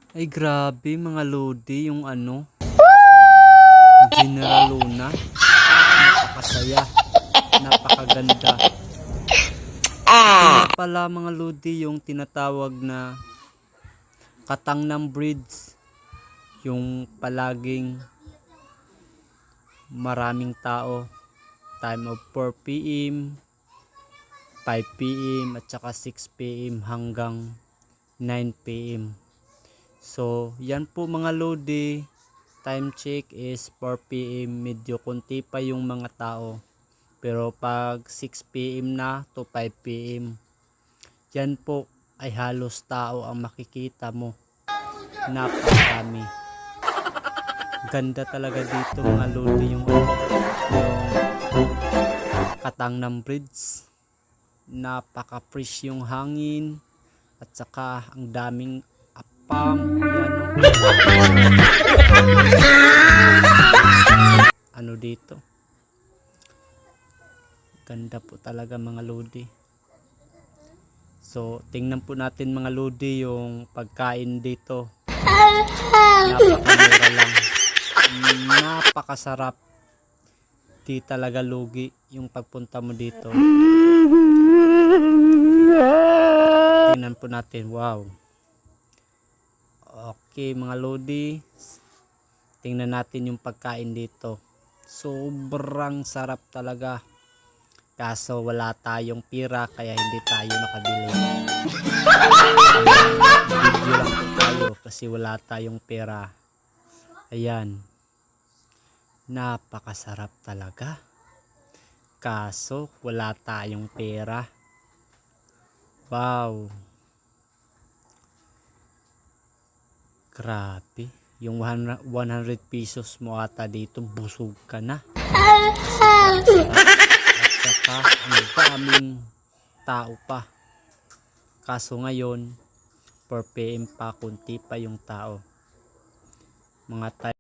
Ay grabe mga lodi yung General Luna. Napakasaya. Napakaganda. Ito nga pala mga lodi yung tinatawag na Katangnam Bridge. Yung palaging maraming tao. Time of 4 PM, 5 PM at saka 6 PM hanggang 9 PM. So, yan po mga lodi. Time check is 4 PM. Medyo konti pa yung mga tao. Pero pag 6 PM na to 5 PM, yan po ay halos tao ang makikita mo. Napakarami. Ganda talaga dito mga lodi yung Katangnam Bridge. Napaka-fresh yung hangin at saka ang daming apam. Yan dito. Ganda po talaga mga lodi. So, tingnan po natin mga lodi yung pagkain dito. Napakamura lang. Napakasarap. Di talaga lugi yung pagpunta mo dito. Tingnan po natin. Wow. Okay mga lodi. Tingnan natin yung pagkain dito. Sobrang sarap talaga. Kaso wala tayong pira kaya hindi tayo nakabili. Video lang po tayo kasi wala tayong pera. Ayan. Napakasarap talaga. Kaso wala tayong pera. Wow. Grabe. Yung 100 pesos mo ata dito, busog ka na. At saka ang daming tao pa. Kaso ngayon 4 PM pa, kunti pa yung tao. Mga